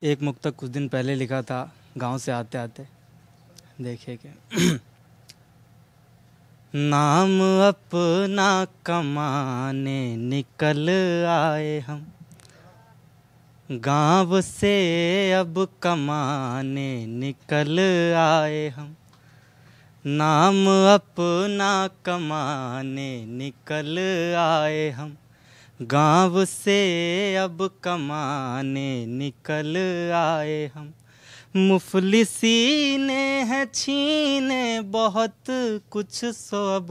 एक मुक्तक कुछ दिन पहले लिखा था गांव से आते आते। देखिए क्या नाम अपना कमाने निकल आए हम, गांव से अब कमाने निकल आए हम। नाम अपना कमाने निकल आए हम, गांव से अब कमाने निकल आए हम। मुफलिसी ने है छीने बहुत कुछ सो अब,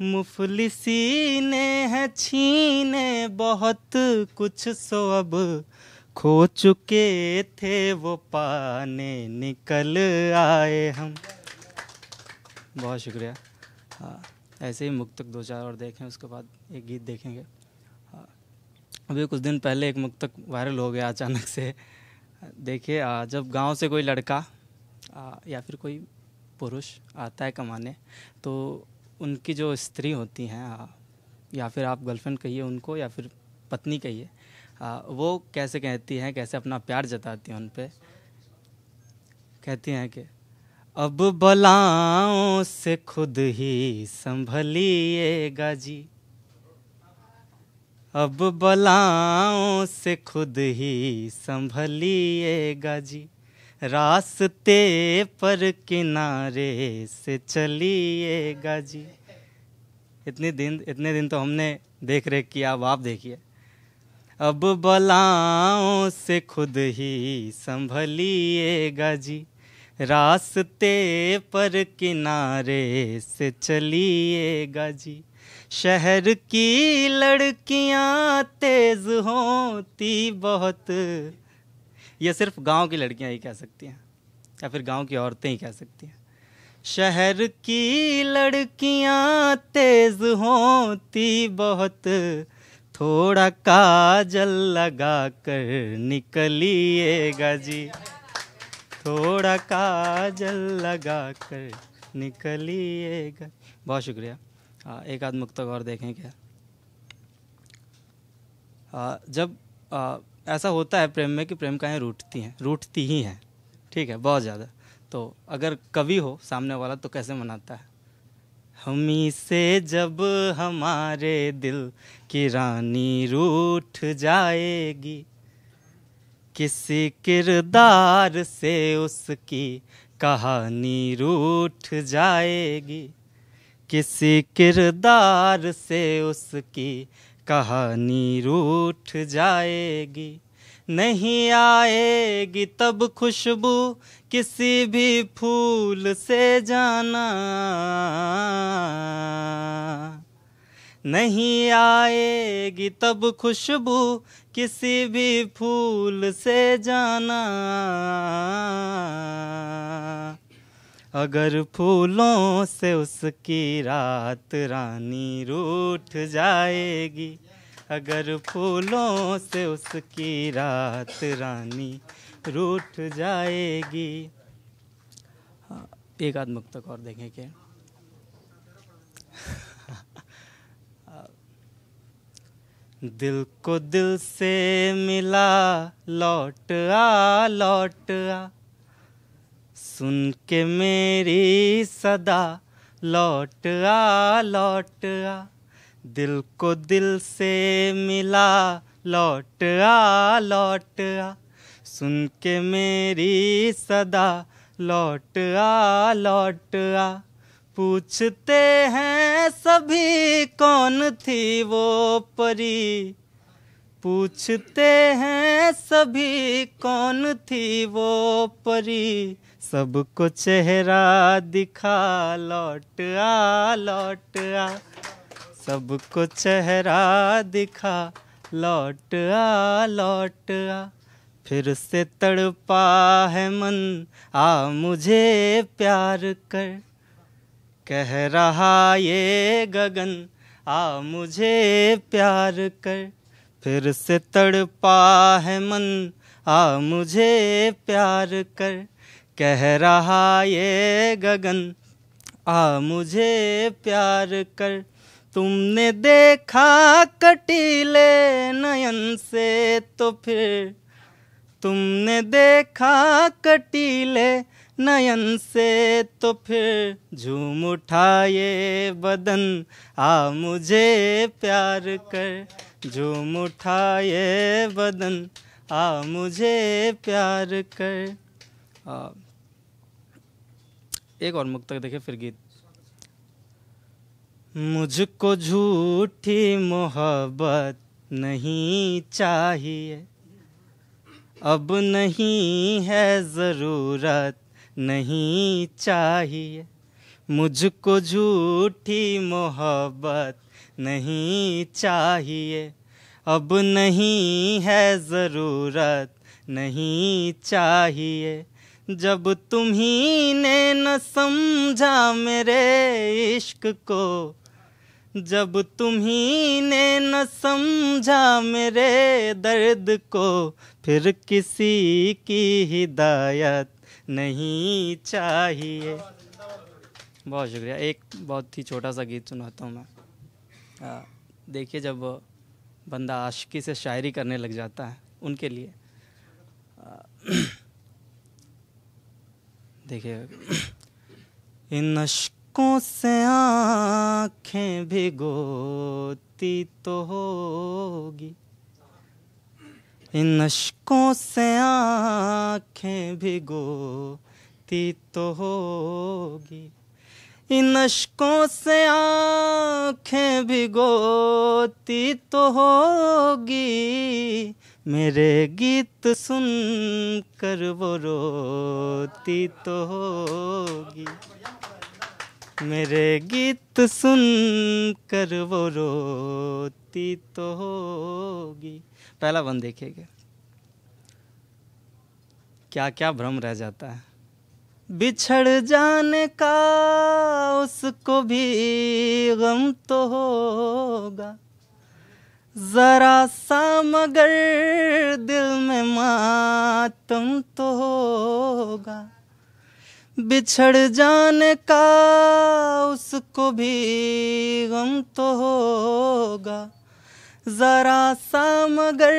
मुफलिसी ने है छीने बहुत कुछ सो अब। खो चुके थे वो पाने निकल आए हम। बहुत शुक्रिया। हाँ, ऐसे ही मुक्तक दो चार और देखें, उसके बाद एक गीत देखेंगे। हाँ, अभी कुछ दिन पहले एक मुक्तक वायरल हो गया अचानक से। देखिए, जब गांव से कोई लड़का या फिर कोई पुरुष आता है कमाने, तो उनकी जो स्त्री होती हैं, या फिर आप गर्लफ्रेंड कहिए उनको या फिर पत्नी कहिए, वो कैसे कहती हैं, कैसे अपना प्यार जताती हैं उन पे। कहती हैं कि अब बलाओं से खुद ही संभलिएगा जी, अब बलाओं से खुद ही संभलिएगा जी। रास्ते पर किनारे से चलिएगा जी। इतने दिन तो हमने देख रेख किया, अब आप देखिए। अब बलाओं से खुद ही संभलिएगा जी, रास्ते पर किनारे से चलिएगा जी। शहर की लड़कियां तेज होती बहुत, ये सिर्फ गांव की लड़कियां ही कह सकती हैं या फिर गांव की औरतें ही कह सकती हैं। शहर की लड़कियां तेज होती बहुत, थोड़ा काजल लगा कर निकलिएगा जी, थोड़ा काजल लगा कर निकलिएगा। बहुत शुक्रिया। एक आध मुक्तक और देखें क्या। जब ऐसा होता है प्रेम में कि प्रेमिकाएं रूठती ही हैं, ठीक है, बहुत ज़्यादा। तो अगर कवि हो सामने वाला तो कैसे मनाता है। हमी से जब हमारे दिल की रानी रूठ जाएगी, किसी किरदार से उसकी कहानी रूठ जाएगी, किसी किरदार से उसकी कहानी रूठ जाएगी। नहीं आएगी तब खुशबू किसी भी फूल से जाना, नहीं आएगी तब खुशबू किसी भी फूल से जाना। अगर फूलों से उसकी रात रानी रूठ जाएगी, अगर फूलों से उसकी रात रानी रूठ जाएगी। हाँ, एक आध मुक्तक और देखें क्या। दिल को दिल से मिला लौट आ, सुन के मेरी सदा लौट आ। दिल को दिल से मिला लौट आ, सुन के मेरी सदा लौट आ। पूछते हैं सभी कौन थी वो परी, पूछते हैं सभी कौन थी वो परी। सबको चेहरा दिखा लौट आ, सबको चेहरा दिखा लौट आ। फिर से तड़पा है मन मुझे प्यार कर, कह रहा ये गगन मुझे प्यार कर। फिर से तड़पा है मन मुझे प्यार कर, कह रहा ये गगन मुझे प्यार कर। तुमने देखा कटीले नयन से तो फिर तुमने देखा कटीले नयन से तो फिर झूम उठा ये बदन, आ मुझे प्यार कर। झूम उठा ये बदन, आ मुझे प्यार कर। एक और मुक्तक देखे फिर गीत। मुझको झूठी मोहब्बत नहीं चाहिए, अब नहीं है ज़रूरत नहीं चाहिए। मुझको झूठी मोहब्बत नहीं चाहिए, अब नहीं है ज़रूरत नहीं चाहिए। जब तुम्ही ने न समझा मेरे इश्क को, जब तुम्ही ने न समझा मेरे दर्द को, फिर किसी की हिदायत नहीं चाहिए। बहुत शुक्रिया। एक बहुत ही छोटा सा गीत सुनाता हूँ मैं। देखिए, जब बंदा आशिकी से शायरी करने लग जाता है उनके लिए, देखिए, इन अश्कों से आँखें भिगोती तो होगी, इन अश्कों से आँखें भिगोती तो होगी, इन अश्कों से आँखें भिगोती तो होगी। मेरे गीत सुन कर वो रोती तो होगी, मेरे गीत सुन कर वो रोती तो होगी। पहला बंद देखिएगा, क्या क्या भ्रम रह जाता है। बिछड़ जाने का उसको भी गम तो होगा, जरा सा मगर दिल में मातम तो होगा। बिछड़ जाने का उसको भी गम तो होगा, जरा सा मगर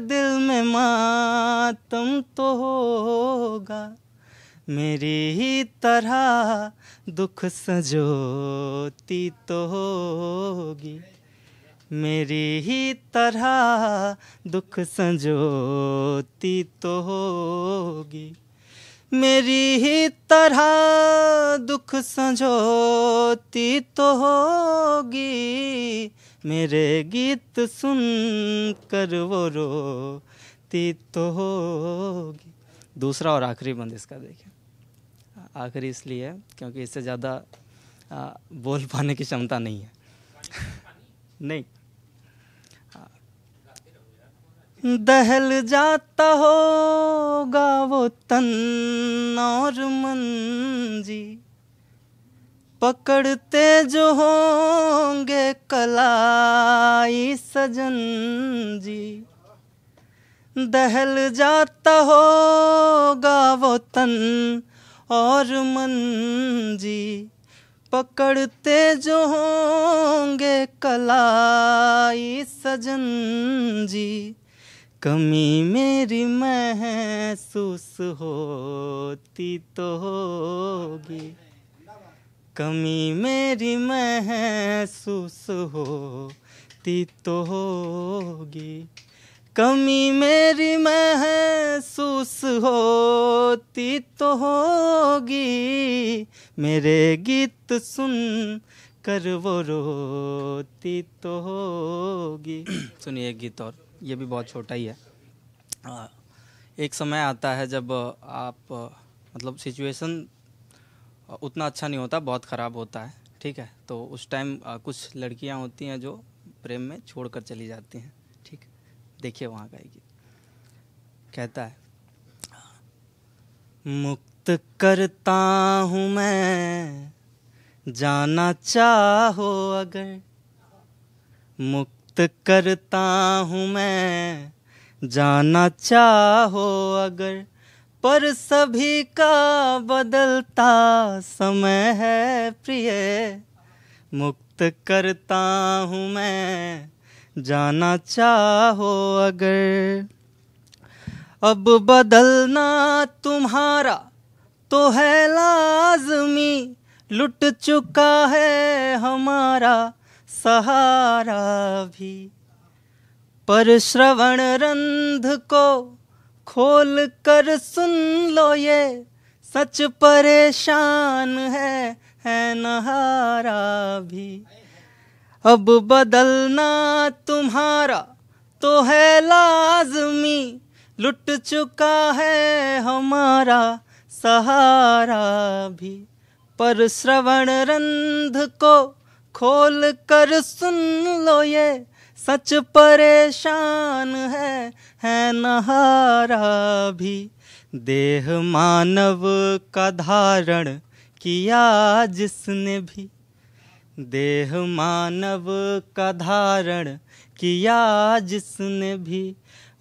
दिल में मातम तो होगा। मेरी ही तरह दुख सजोती तो होगी, मेरी ही तरह दुख संजोती तो होगी, मेरी ही तरह दुख संजोती तो होगी। मेरे गीत सुन कर वो रोती तो होगी। दूसरा और आखिरी बंद इसका देखिए। आखिरी इसलिए है क्योंकि इससे ज़्यादा बोल पाने की क्षमता नहीं है। नहीं, दहल जाता होगा वो तन और मन जी, पकड़ते जो होंगे कलाई सजन जी। दहल जाता होगा वो तन और मन जी, पकड़ते जो होंगे कलाई सजन जी। कमी मेरी महसूस होती तो होगी, कमी मेरी महसूस होती तो होगी, कमी मेरी महसूस होती तो होगी। मेरे गीत सुन कर वो रोती तो होगी। सुनिए एक गीत और, ये भी बहुत छोटा ही है। एक समय आता है जब आप मतलब सिचुएशन उतना अच्छा नहीं होता, बहुत ख़राब होता है, ठीक है। तो उस टाइम कुछ लड़कियां होती हैं जो प्रेम में छोड़कर चली जाती हैं, ठीक। देखिए वहाँ का गीत कहता है, मुक्त करता हूँ मैं जाना चाहो अगर, मुक्त करता हूँ मैं जाना चाहो अगर, पर सभी का बदलता समय है प्रिय। मुक्त करता हूँ मैं जाना चाहो अगर, अब बदलना तुम्हारा तो है लाज़मी, लुट चुका है हमारा सहारा भी। पर श्रवण रंध को खोल कर सुन लो, ये सच परेशान है नहारा भी। अब बदलना तुम्हारा तो है लाज़मी, लुट चुका है हमारा सहारा भी। पर श्रवण रंध को खोल कर सुन लो, ये सच परेशान है नहारा भी। देह मानव का धारण किया जिसने भी, देह मानव का धारण किया जिसने भी,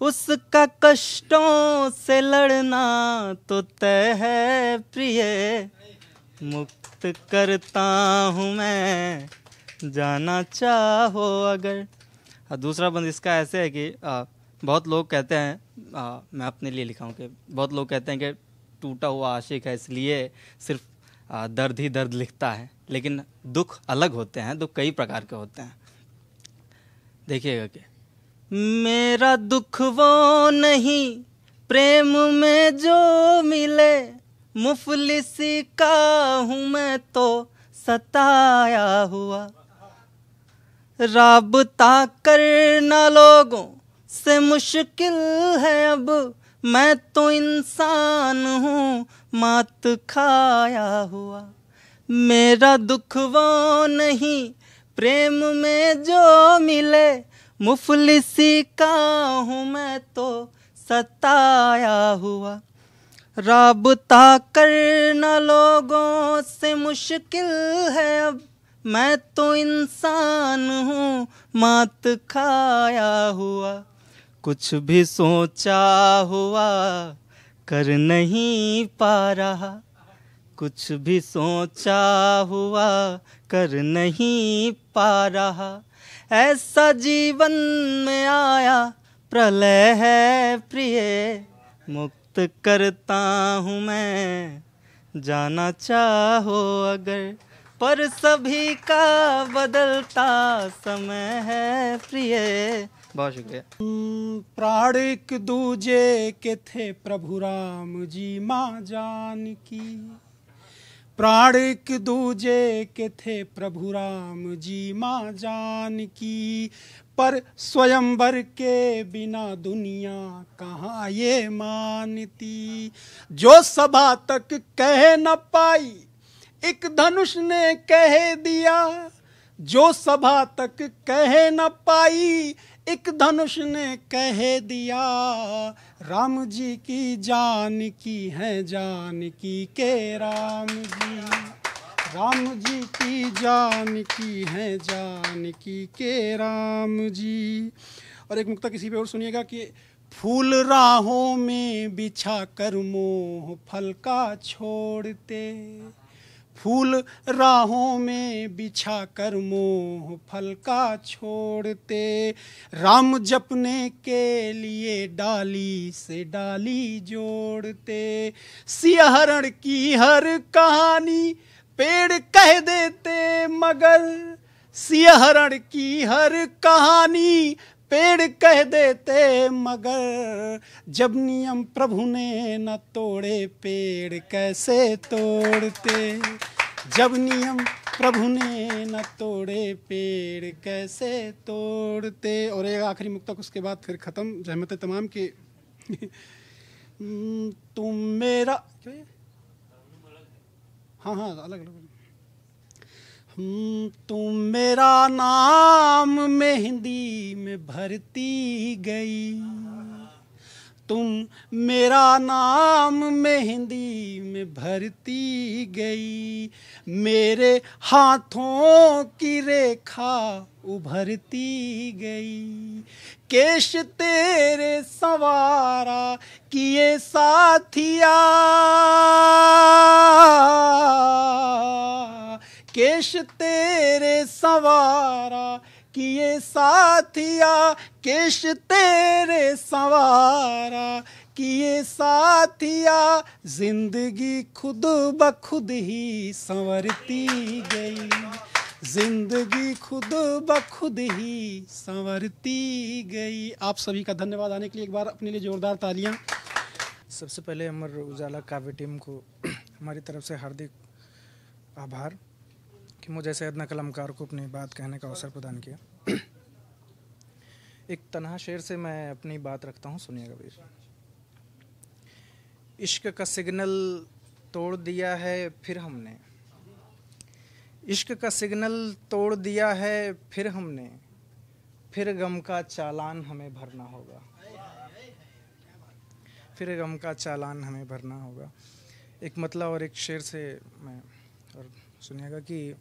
उसका कष्टों से लड़ना तो तय है प्रिय। मुक्त करता हूँ मैं जाना चाहो अगर। दूसरा बंद इसका ऐसे है कि बहुत लोग कहते हैं, मैं अपने लिए लिखा हूँ कि बहुत लोग कहते हैं कि टूटा हुआ आशिक है इसलिए सिर्फ दर्द ही दर्द लिखता है, लेकिन दुख अलग होते हैं, दुख कई प्रकार के होते हैं। देखिएगा कि मेरा दुख वो नहीं प्रेम में जो मिले, मुफलिसी का हूँ मैं तो सताया हुआ। राबता करना लोगों से मुश्किल है अब, मैं तो इंसान हूँ मात खाया हुआ। मेरा दुख वो नहीं प्रेम में जो मिले, मुफलिसी का हूँ मैं तो सताया हुआ। राबता करना लोगों से मुश्किल है अब, मैं तो इंसान हूँ मात खाया हुआ। कुछ भी सोचा हुआ कर नहीं पा रहा, कुछ भी सोचा हुआ कर नहीं पा रहा। ऐसा जीवन में आया प्रलय है प्रिय, मुक्त करता हूँ मैं जाना चाहो अगर। पर सभी का बदलता समय है प्रिय। बहुत शुक्रिया। प्राण एक दूजे के थे प्रभु राम जी माँ जानकी, प्राण एक दूजे के थे प्रभु राम जी माँ जानकी। पर स्वयंवर के बिना दुनिया कहाँ ये मानती। जो सभा तक कह न पाई एक धनुष ने कह दिया, जो सभा तक कह न पाई एक धनुष ने कह दिया। राम जी की जानकी है जानकी के राम जी, राम जी की जानकी है जानकी के राम जी। और एक मुक्तक किसी पे और सुनिएगा कि फूल राहों में बिछा कर मोह फल का छोड़ते, फूल राहों में बिछा कर मोह फल का छोड़ते। राम जपने के लिए डाली से डाली जोड़ते। सिंहरण की हर कहानी पेड़ कह देते मगर, सिंहरण की हर कहानी पेड़ कह देते मगर। जब नियम प्रभु ने न तोड़े पेड़ कैसे तोड़ते, जब नियम प्रभु ने न तोड़े पेड़ कैसे तोड़ते। और एक आखिरी मुक्तक उसके बाद फिर ख़त्म जहमत तमाम की। तुम मेरा हाँ अलग अलग। तुम मेरा नाम मेहंदी में भरती गई, तुम मेरा नाम मेहंदी में भरती गई। मेरे हाथों की रेखा उभरती गई। केश तेरे संवारा किए साथिया, केश तेरे संवारा किए साथिया, केश तेरे संवारा किए साथिया जिंदगी खुद ब खुद ही संवरती गई, जिंदगी खुद ब खुद ही संवरती गई। आप सभी का धन्यवाद आने के लिए, एक बार अपने लिए जोरदार तालियां। सबसे पहले अमर उजाला काव्य टीम को हमारी तरफ से हार्दिक आभार कि मुझे जैसे अदना कलाकार को अपनी बात कहने का अवसर प्रदान किया। एक तन्हा शेर से मैं अपनी बात रखता हूँ, सुनिएगा भैया। इश्क का सिग्नल तोड़ दिया है फिर हमने, इश्क का सिग्नल तोड़ दिया है फिर हमने, फिर गम का चालान हमें भरना होगा, फिर गम का चालान हमें भरना होगा। एक मतलब और एक शेर से मैं और सुनिएगा कि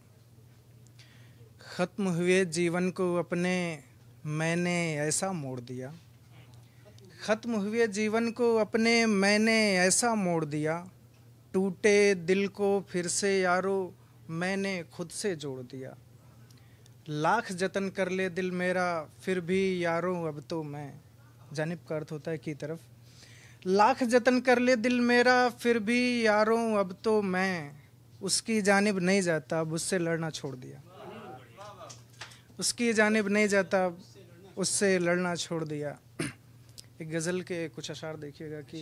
ख़त्म हुए जीवन को अपने मैंने ऐसा मोड़ दिया, ख़त्म हुए जीवन को अपने मैंने ऐसा मोड़ दिया, टूटे दिल को फिर से यारो मैंने खुद से जोड़ दिया, लाख जतन कर ले दिल मेरा फिर भी यारो अब तो मैं, जानिब का अर्थ होता है की तरफ, लाख जतन कर ले दिल मेरा फिर भी यारो अब तो मैं, उसकी जानिब नहीं जाता अब उससे लड़ना छोड़ दिया, उसकी जानिब नहीं जाता उससे लड़ना छोड़ दिया। एक गज़ल के कुछ अशार देखिएगा कि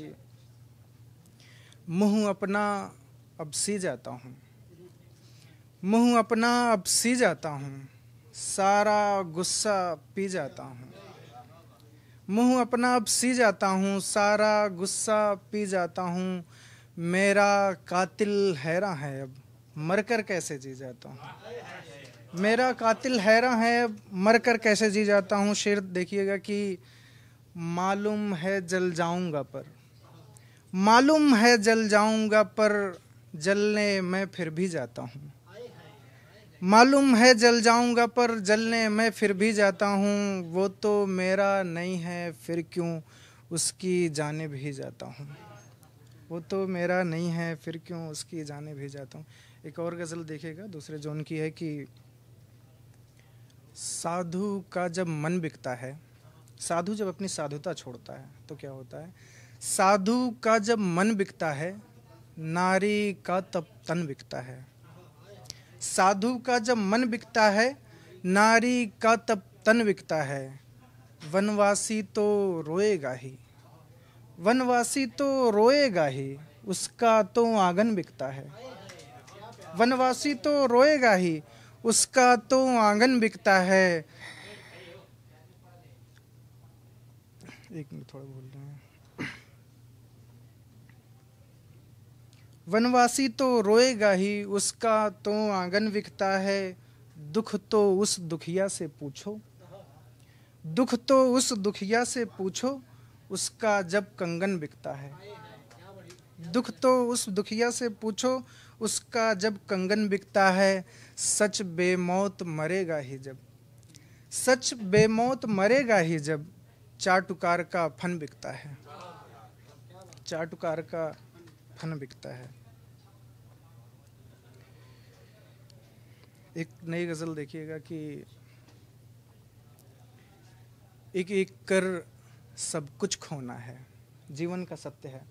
मुँह अपना अब सी जाता हूँ, मुँह अपना अब सी जाता हूँ, सारा गुस्सा पी जाता हूँ, मुँह अपना अब सी जाता हूँ, सारा गुस्सा पी जाता हूँ, मेरा कातिल हैरान है अब मरकर कैसे जी जाता हूँ, मेरा कातिल हैरान है अब मरकर कैसे जी जाता हूँ। शेर देखिएगा कि मालूम है जल जाऊंगा पर, मालूम है जल जाऊंगा पर जलने मैं फिर भी जाता हूँ, मालूम है जल जाऊंगा पर जलने मैं फिर भी जाता हूँ, वो तो मेरा नहीं है फिर क्यों उसकी जानिब ही जाता हूँ, वो तो मेरा नहीं है फिर क्यों उसकी जानिब ही जाता हूँ। एक और गज़ल देखिएगा दूसरे जोन की है कि साधु का जब मन बिकता है, साधु जब अपनी साधुता छोड़ता है तो क्या होता है, साधु का जब मन बिकता है नारी का तब तन बिकता है, साधु का जब मन बिकता है नारी का तब तन बिकता है, वनवासी तो रोएगा ही, वनवासी तो रोएगा ही उसका तो आंगन बिकता है, वनवासी तो रोएगा ही उसका तो आंगन बिकता है। एक मिनट थोड़ा बोल रहे हैं। वनवासी तो रोएगा ही उसका तो आंगन बिकता है, दुख तो उस दुखिया से पूछो, दुख तो उस दुखिया से पूछो उसका जब कंगन बिकता है, दुख तो उस दुखिया से पूछो उसका जब कंगन बिकता है, सच बेमौत मरेगा ही जब, सच बेमौत मरेगा ही जब चाटुकार का फन बिकता है, चाटुकार का फन बिकता है। एक नई गज़ल देखिएगा कि एक एक कर सब कुछ खोना है, जीवन का सत्य है,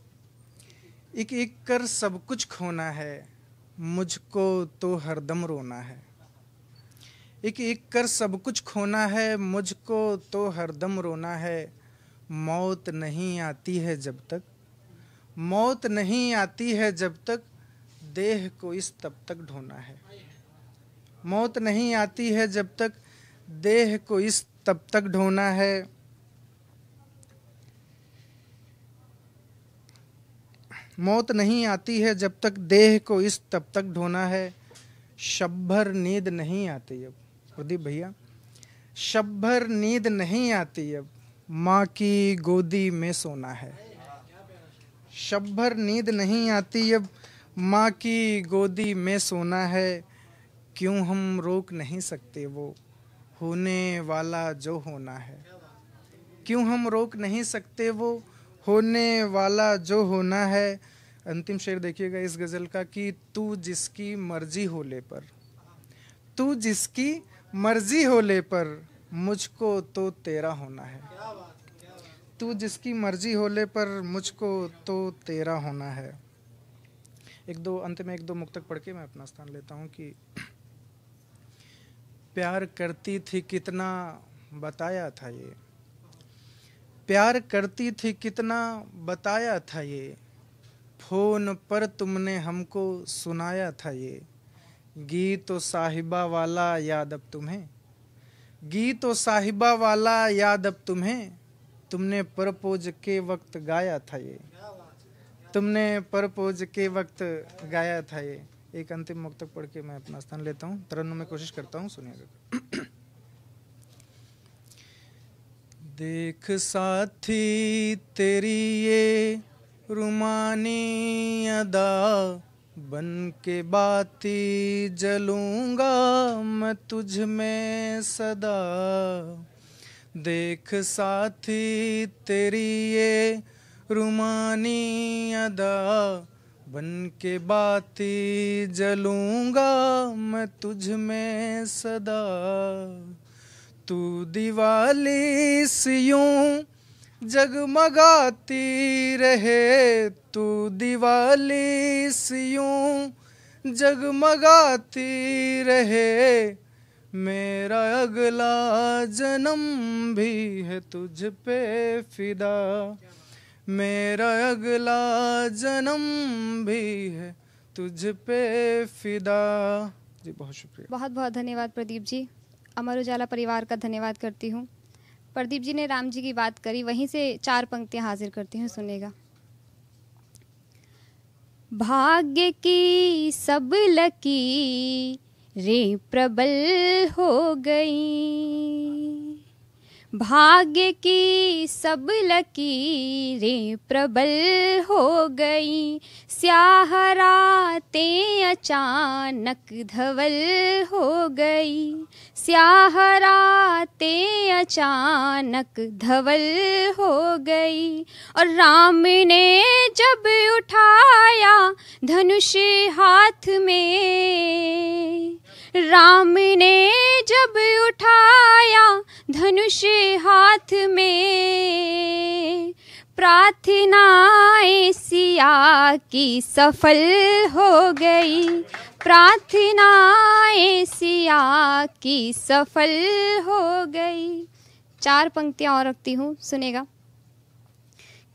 एक एक कर सब कुछ खोना है, मुझको तो हरदम रोना है, एक एक कर सब कुछ खोना है, मुझको तो हरदम रोना है, मौत नहीं आती है जब तक, मौत नहीं आती है जब तक देह को इस तब तक ढोना है, मौत नहीं आती है जब तक देह को इस तब तक ढोना है। मौत नहीं आती है जब तक देह को इस तब तक ढोना है, शब्भर नींद नहीं आती अब, प्रदीप भैया शब्भर नींद नहीं आती अब, माँ की गोदी में सोना है, शब्भर नींद नहीं आती अब, माँ की गोदी में सोना है, क्यों हम रोक नहीं सकते वो होने वाला जो होना है, क्यों हम रोक नहीं सकते वो होने वाला जो होना है। अंतिम शेर देखिएगा इस गज़ल का कि तू जिसकी मर्जी हो ले पर, तू जिसकी मर्जी हो ले पर मुझको तो तेरा होना है, तू जिसकी मर्जी हो ले, पर मुझको तो तेरा होना है। अंत में एक दो मुक्तक पढ़ के मैं अपना स्थान लेता हूँ कि प्यार करती थी कितना बताया था ये, प्यार करती थी कितना बताया था ये, फोन पर तुमने हमको सुनाया था ये। गीत तो साहिबा वाला याद अब तुम्हें, गीत तो साहिबा वाला याद अब तुम्हें, तुमने प्रपोज के वक्त गाया था ये, तुमने प्रपोज के वक्त गाया था ये। एक अंतिम मुक्तक पढ़ के मैं अपना स्थान लेता हूँ, तरन्नुम में कोशिश करता हूँ, सुनिएगा। देख साथी तेरी ये रुमानी अदा, बन के बाती जलूंगा मैं तुझ में सदा। देख साथी तेरी ये रुमानी अदा, बन के बाती जलूंगा मैं तुझ में सदा। तू दिवाली सी यूं जगमगाती रहे, तू दिवाली सी यूं जगमगाती रहे, मेरा अगला जन्म भी है तुझ पे फिदा, मेरा अगला जन्म भी है तुझ पे फिदा। जी बहुत शुक्रिया। बहुत बहुत धन्यवाद प्रदीप जी। अमर उजाला परिवार का धन्यवाद करती हूँ। प्रदीप जी ने राम जी की बात करी, वहीं से 4 पंक्तियाँ हाजिर करती हूँ, सुनेगा। भाग्य की सब लकीरें प्रबल हो गई, भाग्य की सब लकीरें प्रबल हो गई, स्याह रातें अचानक धवल हो गई, स्याह रातें अचानक धवल हो गई। और राम ने जब उठाया धनुष हाथ में, राम ने जब उठाया धनुष हाथ में, प्रार्थनाएं सिया की सफल हो गई, प्रार्थनाएं सिया की सफल हो गई। 4 पंक्तियां और रखती हूँ, सुनेगा।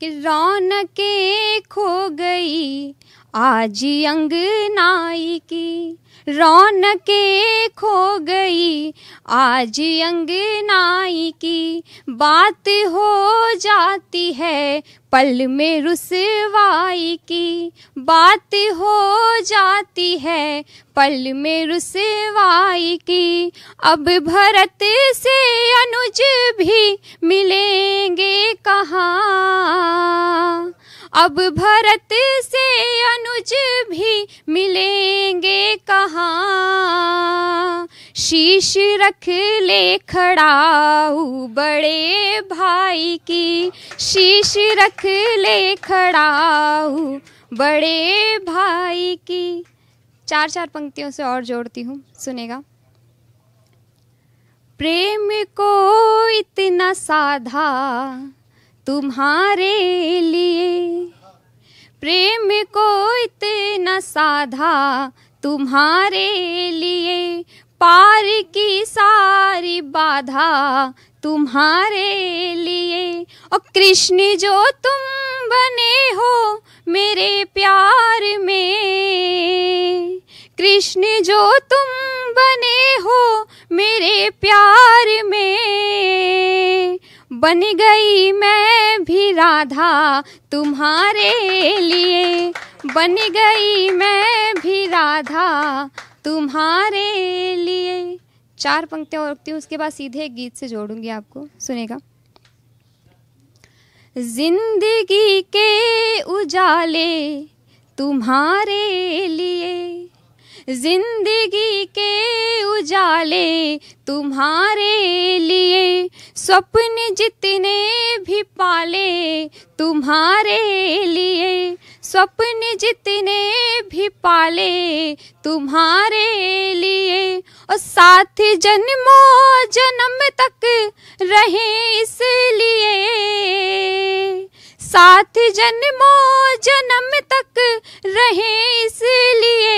कि रौनकें खो गई आज अंगनाई की, रौनकें खो गई आज अंगनाई की, बात हो जाती है पल में रुसवाई की, बात हो जाती है पल में रुसवाई की। अब भरत से अनुज भी मिलेंगे कहाँ, अब भरत से अनुज भी मिलेंगे कहाँ, शीश रख ले खड़ाऊ बड़े भाई की, शीश रख ले खड़ाऊ बड़े भाई की। 4 पंक्तियों से और जोड़ती हूँ, सुनेगा। प्रेम को इतना साधा तुम्हारे लिए, प्रेम को इतना साधा तुम्हारे लिए, पार की सारी बाधा तुम्हारे लिए। और कृष्ण जो तुम बने हो मेरे प्यार में, कृष्ण जो तुम बने हो मेरे प्यार में, बन गई मैं भी राधा तुम्हारे लिए, बन गई मैं भी राधा तुम्हारे लिए। 4 पंक्तियां और रखती हूँ, उसके बाद सीधे एक गीत से जोड़ूंगी आपको, सुनेगा। जिंदगी के उजाले तुम्हारे लिए, जिंदगी के उजाले तुम्हारे लिए, स्वप्न जितने भी पाले तुम्हारे लिए, स्वप्न जितने भी पाले तुम्हारे लिए। और साथ जन्मों जन्म तक रहे इसलिए, साथ जन्मों जन्म तक रहे इसलिए,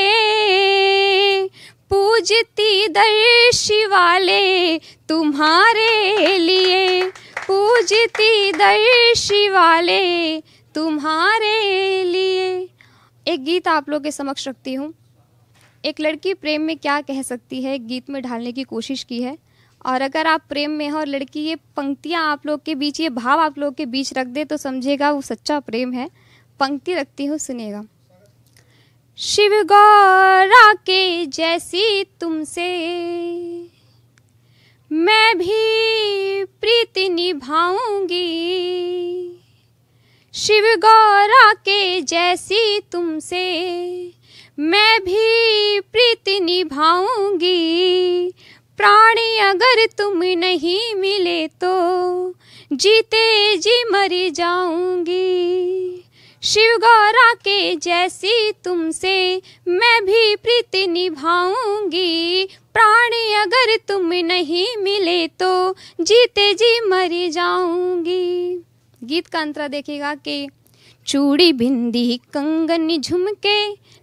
पूजती दर्शी वाले तुम्हारे लिए, पूजती दर्शी वाले तुम्हारे लिए। एक गीत आप लोग के समक्ष रखती हूँ। एक लड़की प्रेम में क्या कह सकती है, एक गीत में ढालने की कोशिश की है। और अगर आप प्रेम में हो और लड़की ये पंक्तियाँ आप लोग के बीच, ये भाव आप लोग के बीच रख दे तो समझेगा वो सच्चा प्रेम है। पंक्ति रखती हूँ, सुनिएगा। शिव गौरा के जैसी तुमसे मैं भी प्रीति निभाऊंगी, शिव गौरा के जैसी तुमसे मैं भी प्रीति निभाऊंगी। प्राणी अगर तुम नहीं मिले तो जीते जी मरी जाऊंगी। शिव गौरा के जैसी तुमसे मैं भी प्रीति निभाऊंगी। प्राणी अगर तुम नहीं मिले तो जीते जी मरी जाऊंगी। गीत का अंतरा देखिएगा कि चूड़ी बिंदी कंगन झुमके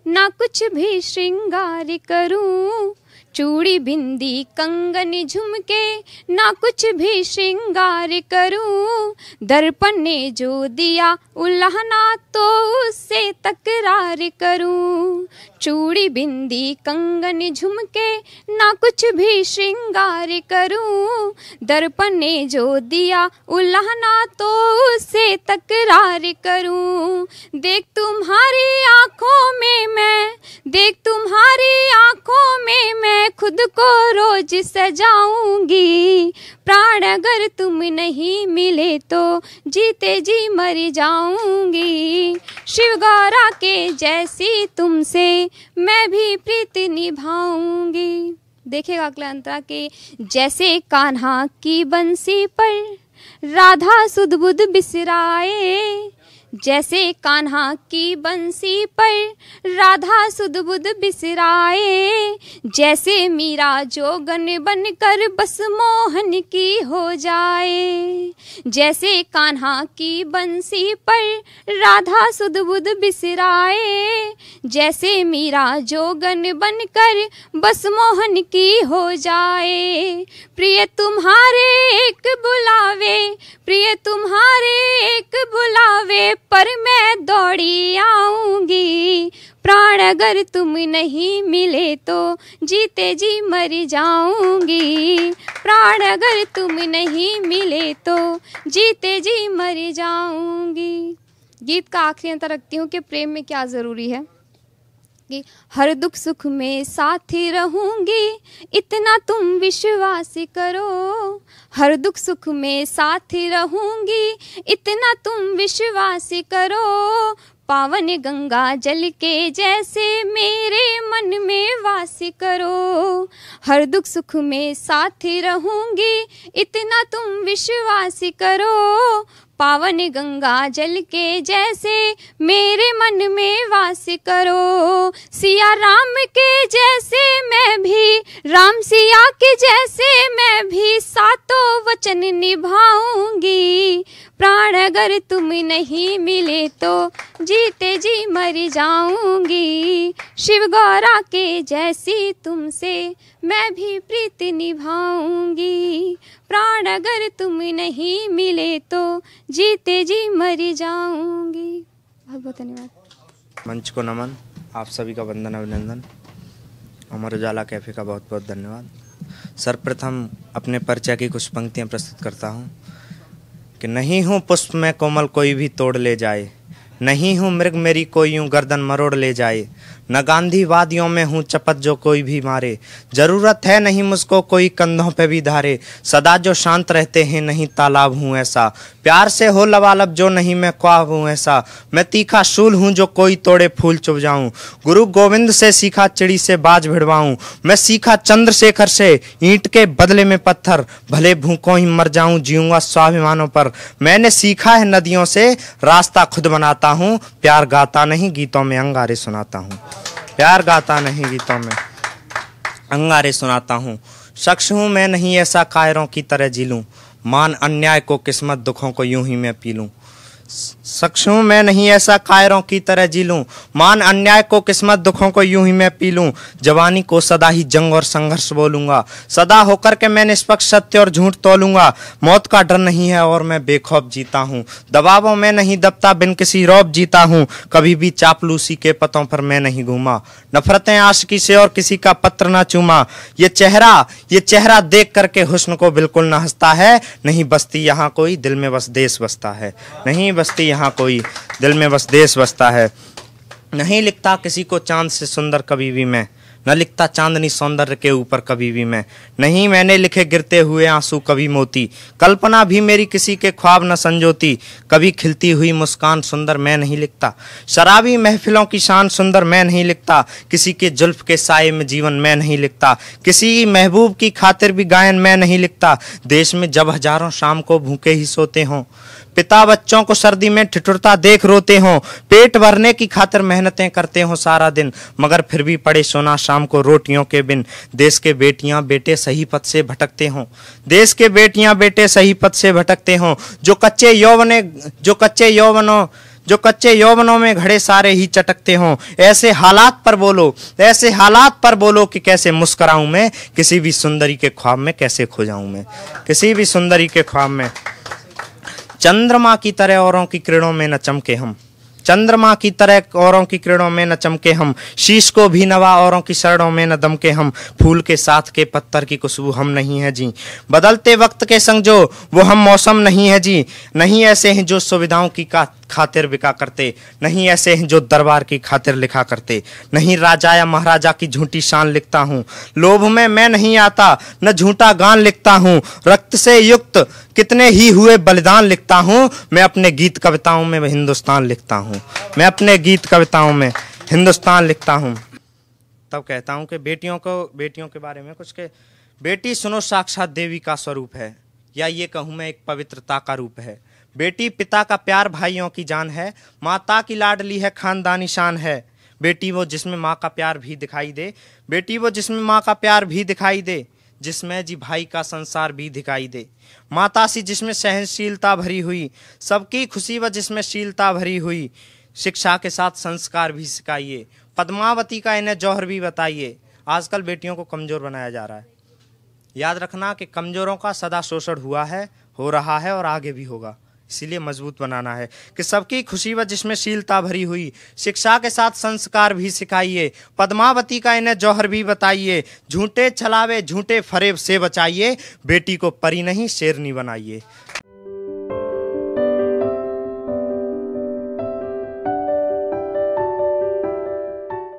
ना कुछ भी श्रृंगार करूं, चूड़ी बिंदी कंगन झुमके ना कुछ भी श्रृंगार करूं। दर्पण ने जो दिया उल्लाहना तो उससे तकरार करूं। चूड़ी बिंदी कंगन झुमके ना कुछ भी श्रृंगार करूं। दर्पण ने जो दिया उल्लाहना तो उससे तकरार करूं। देख तुम्हारी आंखों में मैं, देख तुम्हारी आंखों में मैं खुद को रोज सजाऊंगी। प्राण अगर तुम नहीं मिले तो जीते जी मर जाऊंगी। शिव गौरा के जैसी तुमसे मैं भी प्रीति निभाऊंगी। देखिएगा अगला अंतरा के जैसे कान्हा की बंसी पर राधा सुध बुध बिसराए, जैसे कान्हा की बंसी पर राधा सुध बुध बिसराए। जैसे मीरा जोगन बनकर बस मोहन की हो जाए। जैसे कान्हा की बंसी पर राधा सुध बुध बिसराए। जैसे मीरा जोगन बनकर बस मोहन की हो जाए। प्रिय तुम्हारे एक बुलावे, प्रिय तुम्हारे एक बुलावे पर मैं दौड़ी आऊंगी। प्राण अगर तुम नहीं मिले तो जीते जी मर जाऊंगी। प्राण अगर तुम नहीं मिले तो जीते जी मर जाऊंगी। गीत का आखिरी अंतर रखती हूँ कि प्रेम में क्या ज़रूरी है कि हर दुख सुख में साथ ही रहूंगी, इतना तुम विश्वास करो। हर दुख सुख में साथ ही रहूंगी, इतना तुम विश्वास करो। पावन गंगा जल के जैसे मेरे मन में वास करो। हर दुख सुख में साथ ही रहूंगी, इतना तुम विश्वास करो। पावन गंगा जल के जैसे मेरे मन में वास करो। सिया राम के जैसे मैं भी, राम सिया के जैसे मैं भी सातों वचन निभाऊंगी। प्राण अगर तुम नहीं मिले तो जीते जी मर जाऊंगी। शिव गौरा के जैसी तुमसे मैं भी प्रीति निभाऊंगी। प्राण अगर तुम नहीं मिले तो जीते जी मर जाऊंगी। बहुत बहुत धन्यवाद। मंच को नमन, आप सभी का वंदन अभिनंदन। अमर उजाला कैफे का बहुत बहुत धन्यवाद। सर्वप्रथम अपने परिचय की कुछ पंक्तियां प्रस्तुत करता हूं कि नहीं हूँ पुष्प में कोमल कोई भी तोड़ ले जाए, नहीं हूँ मृग मेरी कोई यूं गर्दन मरोड़ ले जाए। न गांधी वादियों में हूँ चपत जो कोई भी मारे, जरूरत है नहीं मुझको कोई कंधों पे भी धारे। सदा जो शांत रहते हैं नहीं तालाब हूँ ऐसा, प्यार से हो लबालब जो नहीं मैं ख्वाब हूँ ऐसा। मैं तीखा शूल हूँ जो कोई तोड़े फूल चुभ जाऊँ, गुरु गोविंद से सीखा चिड़ी से बाज भिड़वाऊँ। मैं सीखा चंद्रशेखर से ईंट के बदले में पत्थर, भले भूखों ही मर जाऊँ जीऊँगा स्वाभिमानों पर। मैंने सीखा है नदियों से रास्ता खुद बनाता हूँ, प्यार गाता नहीं गीतों में अंगारे सुनाता हूँ। प्यार गाता नहीं गीतों में अंगारे सुनाता हूँ। शख्स हूँ मैं नहीं ऐसा कायरों की तरह जी लूँ, मान अन्याय को किस्मत दुखों को यूं ही मैं पी लूँ। शख्स हूँ मैं नहीं ऐसा कायरों की तरह जी लूं, मान अन्याय को किस्मत दुखों को यूं ही मैं पी लूं, जवानी को सदा ही जंग और संघर्ष बोलूंगा, सदा होकर के मैं निष्पक्ष सत्य और झूठ तोलूंगा, मौत का डर नहीं है और मैं बेखौफ जीता हूँ, दबावों में नहीं दबता बिन किसी रौब जीता हूँ, कभी भी चापलूसी के पतों पर मैं नहीं घूमा, नफरतें आशिकी से और किसी का पत्र ना चूमा, ये चेहरा देख करके हुस्न को बिल्कुल न हंसता है, नहीं बसती यहाँ कोई दिल में बस देश बसता है, नहीं बसती यहाँ कोई दिल में बस देश बसता है, नहीं लिखता किसी को चांद से सुंदर कभी भी मैं, न लिखता चांदनी सौंदर्य के ऊपर कभी भी मैं, नहीं मैंने लिखे गिरते हुए आंसू कभी मोती, कल्पना भी मेरी किसी के ख्वाब न संजोती, कभी खिलती हुई मुस्कान सुंदर मैं नहीं लिखता, शराबी महफिलों की शान सुंदर मैं नहीं लिखता, किसी के जुल्फ के साये में जीवन मैं नहीं लिखता, किसी महबूब की खातिर भी गायन मैं नहीं लिखता, देश में जब हजारों शाम को भूखे ही सोते हों, पिता बच्चों को सर्दी में ठिठुरता देख रोते हों, पेट भरने की खातिर मेहनतें करते हों सारा दिन, मगर फिर भी पड़े सोना शाम को रोटियों के बिन, देश के बेटियां बेटे सही पथ से भटकते हों, देश के बेटियां बेटे सही पथ से भटकते हों, जो कच्चे यौवनों में घड़े सारे ही चटकते हों, ऐसे हालात पर बोलो कि कैसे मुस्कुराऊं मैं, किसी भी सुंदरी के ख्वाब में कैसे खो जाऊं मैं, किसी भी सुंदरी के ख्वाब में, चंद्रमा की तरह औरों की किरणों में न चमके हम, चंद्रमा की तरह औरों की किरणों में न चमके हम, शीश को भी नवा औरों की शरणों में न दमके हम, फूल के साथ के पत्थर की खुशबू हम नहीं है जी, बदलते वक्त के संग जो वो हम मौसम नहीं है जी, नहीं ऐसे हैं जो सुविधाओं की खातिर बिका करते, नहीं ऐसे हैं जो दरबार की खातिर लिखा करते, नहीं राजा या महाराजा की झूठी शान लिखता हूँ, लोभ में मैं नहीं आता न झूठा गान लिखता हूँ, रक्त से युक्त कितने ही हुए बलिदान लिखता हूँ, मैं अपने गीत कविताओं में हिंदुस्तान लिखता हूँ, मैं अपने गीत कविताओं में हिंदुस्तान लिखता हूँ। तब कहता हूँ कि बेटियों के बारे में कुछ के, बेटी सुनो साक्षात देवी का स्वरूप है, या ये कहूँ मैं एक पवित्रता का रूप है, बेटी पिता का प्यार भाइयों की जान है, माता की लाडली है खानदानी शान है, बेटी वो जिसमें माँ का प्यार भी दिखाई दे, बेटी वो जिसमें माँ का प्यार भी दिखाई दे, जिसमें जी भाई का संसार भी दिखाई दे, माता सी जिसमें सहनशीलता भरी हुई, सबकी खुशी व जिसमें शीलता भरी हुई, शिक्षा के साथ संस्कार भी सिखाइए, पद्मावती का इन्हें जौहर भी बताइए। आजकल बेटियों को कमजोर बनाया जा रहा है, याद रखना कि कमजोरों का सदा शोषण हुआ है, हो रहा है और आगे भी होगा, इसीलिए मजबूत बनाना है कि सबकी खुशी व जिसमें शीलता भरी हुई, शिक्षा के साथ संस्कार भी सिखाइए, पद्मावती का इन्हें जौहर भी बताइए, झूठे छलावे झूठे फरेब से बचाइए, बेटी को परी नहीं शेरनी बनाइए।